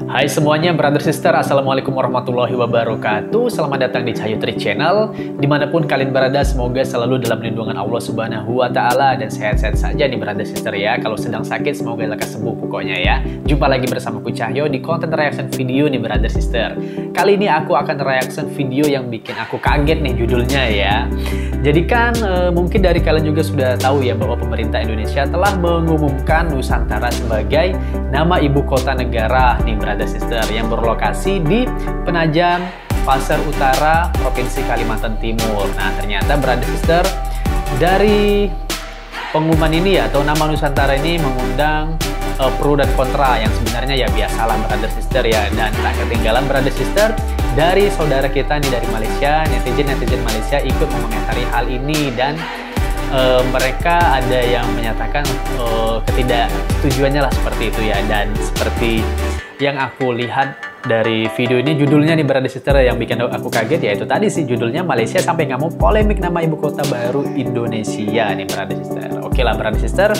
Hai semuanya, brother sister, assalamualaikum warahmatullahi wabarakatuh. Selamat datang di Cahyo Tri Channel. Dimanapun kalian berada, semoga selalu dalam lindungan Allah Subhanahu wa Ta'ala dan sehat-sehat saja nih brother sister ya. Kalau sedang sakit, semoga lekas sembuh pokoknya ya. Jumpa lagi bersamaku Cahyo di konten reaction video nih brother sister. Kali ini aku akan reaction video yang bikin aku kaget nih judulnya ya. Jadi kan mungkin dari kalian juga sudah tahu ya bahwa pemerintah Indonesia telah mengumumkan Nusantara sebagai nama ibu kota negara nih brother sister, yang berlokasi di Penajam Pasir Utara, Provinsi Kalimantan Timur. Nah, ternyata brother sister, dari pengumuman ini ya, atau nama Nusantara ini mengundang pro dan kontra, yang sebenarnya ya biasalah brother sister ya. Dan tak ketinggalan brother sister, dari saudara kita nih dari Malaysia, netizen Malaysia ikut mengomentari hal ini, dan mereka ada yang menyatakan ketidaksetujuannya lah seperti itu ya. Dan seperti yang aku lihat dari video ini, judulnya nih brother sister yang bikin aku kaget, yaitu tadi sih judulnya Malaysia sampai nggak mau polemik nama ibu kota baru Indonesia nih brother sister. Oke lah brother sister,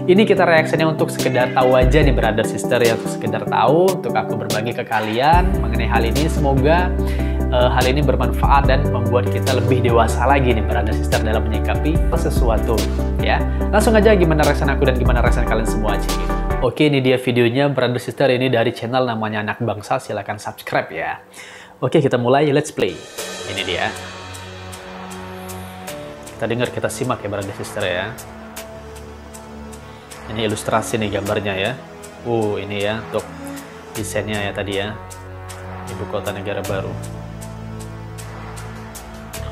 ini kita reaksinya untuk sekedar tahu aja nih brother sister ya, untuk sekedar tahu, untuk aku berbagi ke kalian mengenai hal ini. Semoga hal ini bermanfaat dan membuat kita lebih dewasa lagi nih brother sister dalam menyikapi sesuatu ya. Langsung aja gimana reaction aku dan gimana reaction kalian semua aja gitu. Oke, ini dia videonya brother sister, ini dari channel namanya Anak Bangsa, silahkan subscribe ya. Oke, kita mulai, let's play. Ini dia. Kita dengar, kita simak ya brother sister ya. Ini ilustrasi nih gambarnya ya. Ini ya untuk desainnya ya tadi ya. Ibu kota negara baru.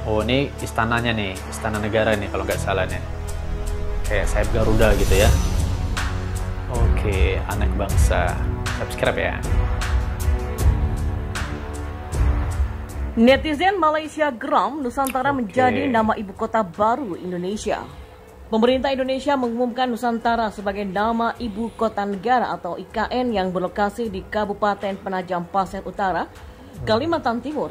Ini istananya nih, istana negara nih kalau nggak salah nih. Kayak sayap Garuda gitu ya. Oke, Anak Bangsa. Subscribe ya. Netizen Malaysia geram Nusantara menjadi nama ibu kota baru Indonesia. Pemerintah Indonesia mengumumkan Nusantara sebagai nama ibu kota negara atau IKN yang berlokasi di Kabupaten Penajam Pasir Utara, Kalimantan Timur.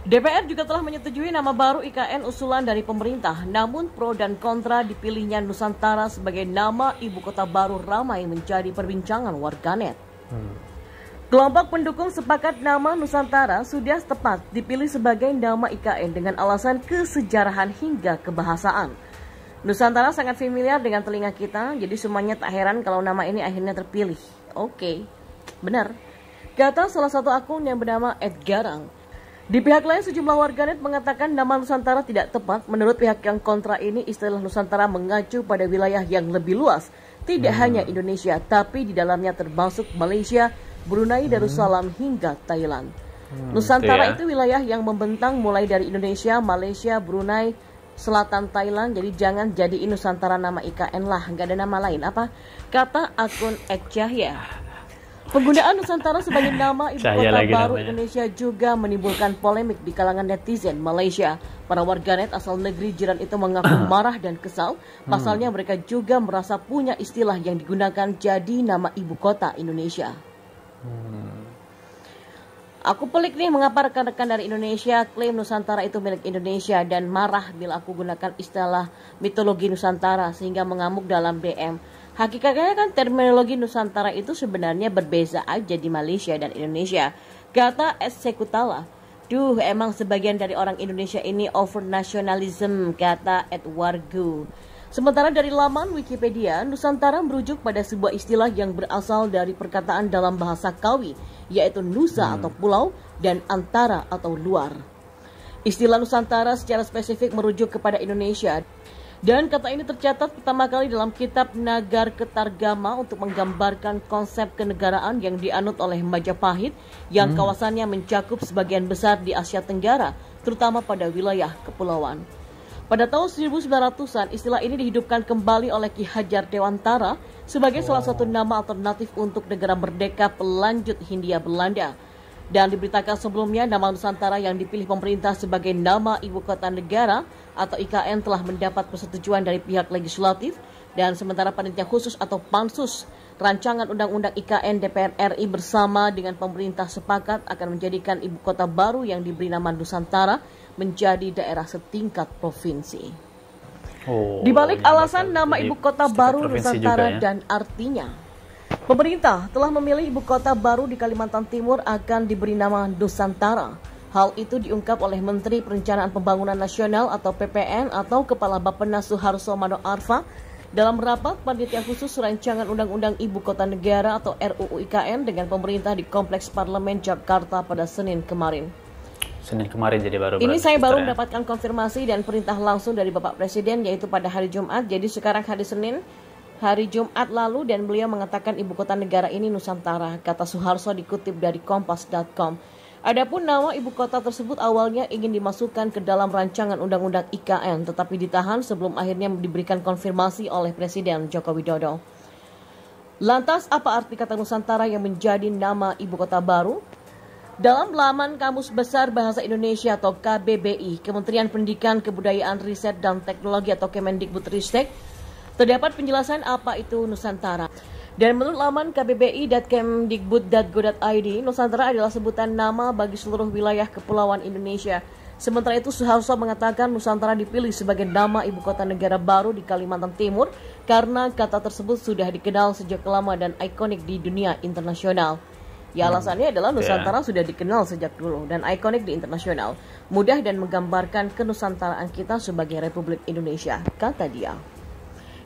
DPR juga telah menyetujui nama baru IKN usulan dari pemerintah, namun pro dan kontra dipilihnya Nusantara sebagai nama ibu kota baru ramai menjadi perbincangan warganet. Kelompok pendukung sepakat nama Nusantara sudah tepat dipilih sebagai nama IKN dengan alasan kesejarahan hingga kebahasaan. Nusantara sangat familiar dengan telinga kita, jadi semuanya tak heran kalau nama ini akhirnya terpilih. Oke, benar, kata salah satu akun yang bernama @garang. Di pihak lain, sejumlah warganet mengatakan nama Nusantara tidak tepat. Menurut pihak yang kontra ini, istilah Nusantara mengacu pada wilayah yang lebih luas. Tidak hanya Indonesia, tapi di dalamnya termasuk Malaysia, Brunei Darussalam hingga Thailand. Nusantara itu wilayah yang membentang mulai dari Indonesia, Malaysia, Brunei, Selatan, Thailand. Jadi jangan jadiin Nusantara nama IKN lah, nggak ada nama lain. Apa? Kata akun @cahya. Penggunaan Nusantara sebagai nama ibu kota baru Indonesia juga menimbulkan polemik di kalangan netizen Malaysia. Para warganet asal negeri jiran itu mengaku marah dan kesal. Pasalnya mereka juga merasa punya istilah yang digunakan jadi nama ibu kota Indonesia. Aku pelik nih mengapa rekan-rekan dari Indonesia klaim Nusantara itu milik Indonesia dan marah bila aku gunakan istilah mitologi Nusantara sehingga mengamuk dalam DM. Hakikatnya kan terminologi Nusantara itu sebenarnya berbeza aja di Malaysia dan Indonesia, kata Sekutala. Duh, emang sebagian dari orang Indonesia ini over nationalism, kata Edwargu. Sementara dari laman Wikipedia, Nusantara merujuk pada sebuah istilah yang berasal dari perkataan dalam bahasa Kawi, yaitu Nusa atau pulau dan Antara atau luar. Istilah Nusantara secara spesifik merujuk kepada Indonesia. Dan kata ini tercatat pertama kali dalam kitab Nagar Ketargama untuk menggambarkan konsep kenegaraan yang dianut oleh Majapahit yang kawasannya mencakup sebagian besar di Asia Tenggara, terutama pada wilayah kepulauan. Pada tahun 1900-an, istilah ini dihidupkan kembali oleh Ki Hajar Dewantara sebagai salah satu nama alternatif untuk negara merdeka pelanjut Hindia Belanda. Dan diberitakan sebelumnya, nama Nusantara yang dipilih pemerintah sebagai nama ibu kota negara atau IKN telah mendapat persetujuan dari pihak legislatif, dan sementara panitia khusus atau pansus rancangan undang-undang IKN DPR RI bersama dengan pemerintah sepakat akan menjadikan ibu kota baru yang diberi nama Nusantara menjadi daerah setingkat provinsi. Di balik alasan nama ibu kota baru Nusantara dan artinya, Pemerintah telah memilih ibu kota baru di Kalimantan Timur akan diberi nama Nusantara. Hal itu diungkap oleh Menteri Perencanaan Pembangunan Nasional atau PPN atau Kepala Bappenas Suharso Mano Arfa dalam rapat panitia khusus rancangan Undang-Undang Ibu Kota Negara atau RUU IKN dengan pemerintah di Kompleks Parlemen Jakarta pada Senin kemarin. Senin kemarin jadi baru. Ini saya baru mendapatkan konfirmasi dan perintah langsung dari Bapak Presiden yaitu pada hari Jumat. Jadi sekarang hari Senin, hari Jumat lalu, dan beliau mengatakan ibu kota negara ini Nusantara, kata Suharso dikutip dari kompas.com. Adapun nama ibu kota tersebut awalnya ingin dimasukkan ke dalam rancangan Undang-Undang IKN, tetapi ditahan sebelum akhirnya diberikan konfirmasi oleh Presiden Joko Widodo. Lantas apa arti kata Nusantara yang menjadi nama ibu kota baru? Dalam laman Kamus Besar Bahasa Indonesia atau KBBI, Kementerian Pendidikan, Kebudayaan, Riset, dan Teknologi atau Kemendikbudristek, terdapat penjelasan apa itu Nusantara. Dan menurut laman kbbi.kemdikbud.go.id, Nusantara adalah sebutan nama bagi seluruh wilayah kepulauan Indonesia. Sementara itu, Suharso mengatakan Nusantara dipilih sebagai nama ibu kota negara baru di Kalimantan Timur karena kata tersebut sudah dikenal sejak lama dan ikonik di dunia internasional. Ya, alasannya adalah Nusantara sudah dikenal sejak dulu dan ikonik di internasional. Mudah dan menggambarkan kenusantaraan kita sebagai Republik Indonesia, kata dia.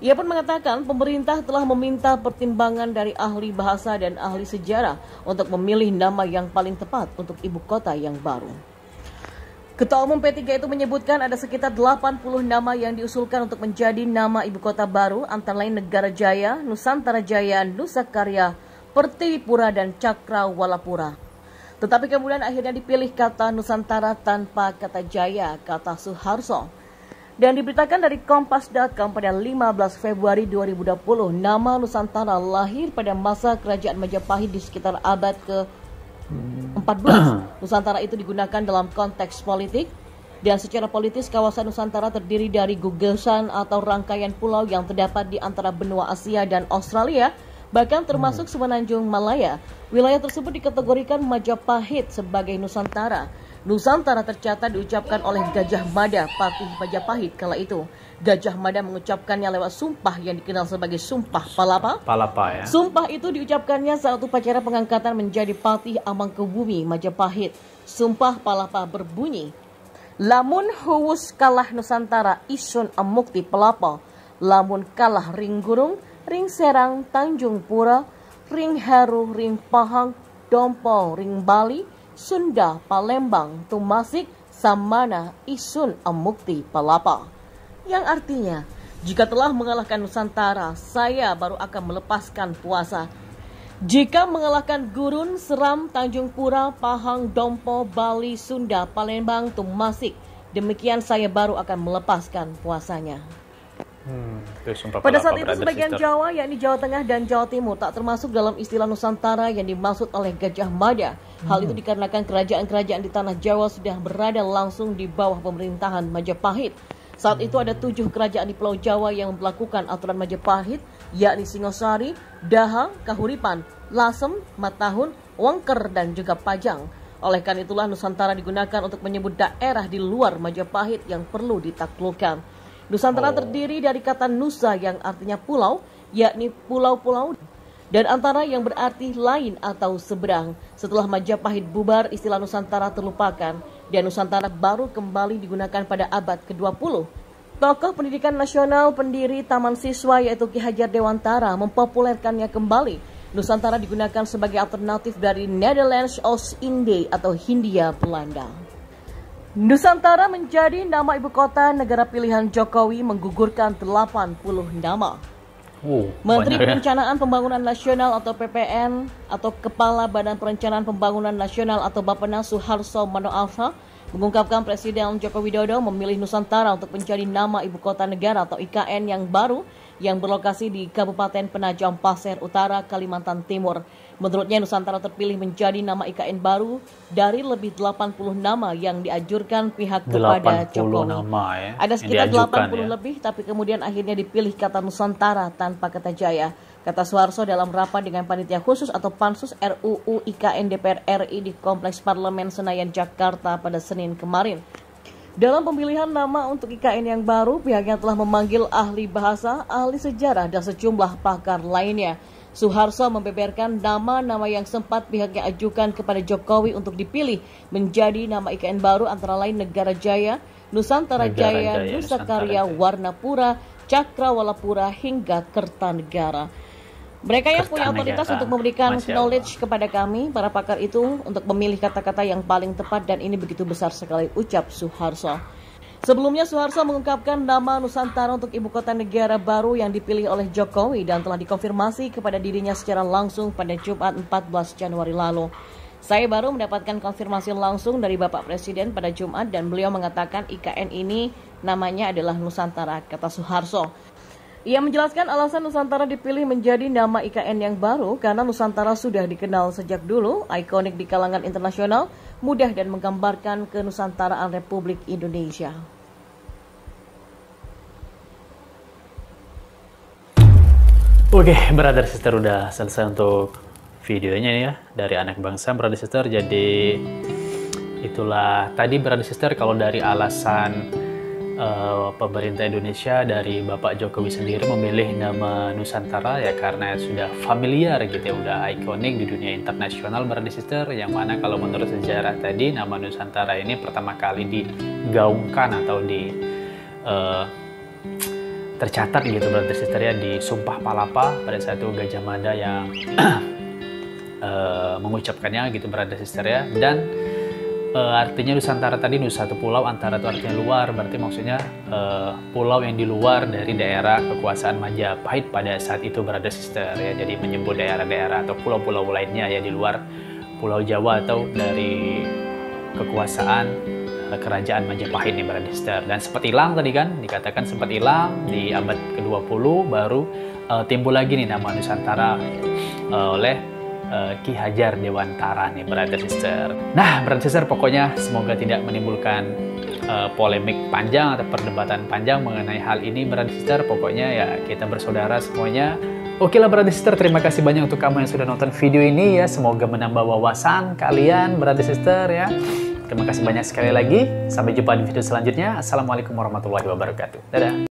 Ia pun mengatakan pemerintah telah meminta pertimbangan dari ahli bahasa dan ahli sejarah untuk memilih nama yang paling tepat untuk ibu kota yang baru. Ketua Umum P3 itu menyebutkan ada sekitar 80 nama yang diusulkan untuk menjadi nama ibu kota baru, antara lain Negara Jaya, Nusantara Jaya, Nusa Karya, Pertiwipura, dan Cakrawalapura. Tetapi kemudian akhirnya dipilih kata Nusantara tanpa kata Jaya, kata Suharso. Dan diberitakan dari Kompas.com pada 15 Februari 2020, nama Nusantara lahir pada masa Kerajaan Majapahit di sekitar abad ke-14. Nusantara itu digunakan dalam konteks politik, dan secara politis kawasan Nusantara terdiri dari gugusan atau rangkaian pulau yang terdapat di antara benua Asia dan Australia, bahkan termasuk Semenanjung Malaya. Wilayah tersebut dikategorikan Majapahit sebagai Nusantara. Nusantara tercatat diucapkan oleh Gajah Mada, Patih Majapahit kala itu. Gajah Mada mengucapkannya lewat sumpah yang dikenal sebagai Sumpah Palapa. Palapa ya. Sumpah itu diucapkannya saat upacara pengangkatan menjadi Patih Amangkubumi Majapahit. Sumpah Palapa berbunyi, lamun huwus kalah Nusantara isun amukti pelapa, lamun kalah ring gurung, ring serang Tanjung Pura, ring Heru, ring Pahang, Dompo, ring Bali, Sunda, Palembang, Tumasik, Samana, Isun, Amukti, Palapa. Yang artinya, jika telah mengalahkan Nusantara, saya baru akan melepaskan puasa. Jika mengalahkan Gurun, Seram, Tanjung Pura, Pahang, Dompo, Bali, Sunda, Palembang, Tumasik, demikian saya baru akan melepaskan puasanya. Pada saat itu sebagian Jawa, yakni Jawa Tengah dan Jawa Timur, tak termasuk dalam istilah Nusantara yang dimaksud oleh Gajah Mada. Hal itu dikarenakan kerajaan-kerajaan di tanah Jawa sudah berada langsung di bawah pemerintahan Majapahit. Saat itu ada 7 kerajaan di Pulau Jawa yang melakukan aturan Majapahit, yakni Singosari, Daha, Kahuripan, Lasem, Matahun, Wangker, dan juga Pajang. Oleh karena itulah Nusantara digunakan untuk menyebut daerah di luar Majapahit yang perlu ditaklukkan. Nusantara terdiri dari kata Nusa yang artinya pulau, yakni pulau-pulau, dan antara yang berarti lain atau seberang. Setelah Majapahit bubar, istilah Nusantara terlupakan, dan Nusantara baru kembali digunakan pada abad ke-20. Tokoh pendidikan nasional pendiri Taman Siswa yaitu Ki Hajar Dewantara mempopulerkannya kembali. Nusantara digunakan sebagai alternatif dari Netherlands Oost-Indie atau Hindia Belanda. Nusantara menjadi nama ibu kota negara pilihan Jokowi menggugurkan 80 nama. Menteri Perencanaan Pembangunan Nasional atau PPN atau Kepala Badan Perencanaan Pembangunan Nasional atau Bappenas Suharso Mano Arfa mengungkapkan Presiden Joko Widodo memilih Nusantara untuk menjadi nama ibu kota negara atau IKN yang baru yang berlokasi di Kabupaten Penajam Pasir Utara, Kalimantan Timur. Menurutnya Nusantara terpilih menjadi nama IKN baru dari lebih 80 nama yang diajurkan pihak kepada Jokowi. Ada sekitar 80 lebih, tapi kemudian akhirnya dipilih kata Nusantara tanpa kata Jaya. Kata Suharso dalam rapat dengan panitia khusus atau Pansus RUU IKN DPR RI di Kompleks Parlemen Senayan, Jakarta pada Senin kemarin. Dalam pemilihan nama untuk IKN yang baru, pihaknya telah memanggil ahli bahasa, ahli sejarah, dan sejumlah pakar lainnya. Suharso membeberkan nama-nama yang sempat pihaknya ajukan kepada Jokowi untuk dipilih menjadi nama IKN baru antara lain Negara Jaya, Nusantara Jaya, Nusa Karya, Warnapura, Cakrawalapura, hingga Kertanegara. Mereka yang punya otoritas untuk memberikan knowledge kepada kami, para pakar itu, untuk memilih kata-kata yang paling tepat, dan ini begitu besar sekali, ucap Suharso. Sebelumnya Suharso mengungkapkan nama Nusantara untuk ibu kota negara baru yang dipilih oleh Jokowi dan telah dikonfirmasi kepada dirinya secara langsung pada Jumat 14 Januari lalu. Saya baru mendapatkan konfirmasi langsung dari Bapak Presiden pada Jumat dan beliau mengatakan IKN ini namanya adalah Nusantara, kata Suharso. Ia menjelaskan alasan Nusantara dipilih menjadi nama IKN yang baru karena Nusantara sudah dikenal sejak dulu, ikonik di kalangan internasional, mudah dan menggambarkan kenusantaraan Republik Indonesia. Oke, brother sister, udah selesai untuk videonya ya dari Anak Bangsa, brother sister. Jadi itulah tadi, brother sister, kalau dari alasan pemerintah Indonesia, dari Bapak Jokowi sendiri memilih nama Nusantara ya karena sudah familiar gitu ya, udah ikonik di dunia internasional, brother sister, yang mana kalau menurut sejarah tadi nama Nusantara ini pertama kali digaungkan atau tercatat gitu, brother sister ya, di Sumpah Palapa pada saat itu Gajah Mada yang mengucapkannya gitu, brother sister ya. Dan artinya Nusantara tadi, Nusa itu pulau, antara itu artinya luar, berarti maksudnya pulau yang di luar dari daerah kekuasaan Majapahit pada saat itu, brother sister ya. Jadi menyebut daerah-daerah atau pulau-pulau lainnya ya di luar Pulau Jawa atau dari kekuasaan kerajaan Majapahit nih, brother sister. Dan sempat hilang tadi kan, dikatakan sempat hilang di abad ke-20, baru timbul lagi nih nama Nusantara oleh Ki Hajar Dewantara nih, brother sister. Nah, brother sister, pokoknya semoga tidak menimbulkan polemik panjang atau perdebatan panjang mengenai hal ini, brother sister. Pokoknya ya kita bersaudara semuanya. Oke lah, brother sister, terima kasih banyak untuk kamu yang sudah nonton video ini ya. Semoga menambah wawasan kalian, brother sister ya. Terima kasih banyak sekali lagi. Sampai jumpa di video selanjutnya. Assalamualaikum warahmatullahi wabarakatuh. Dadah.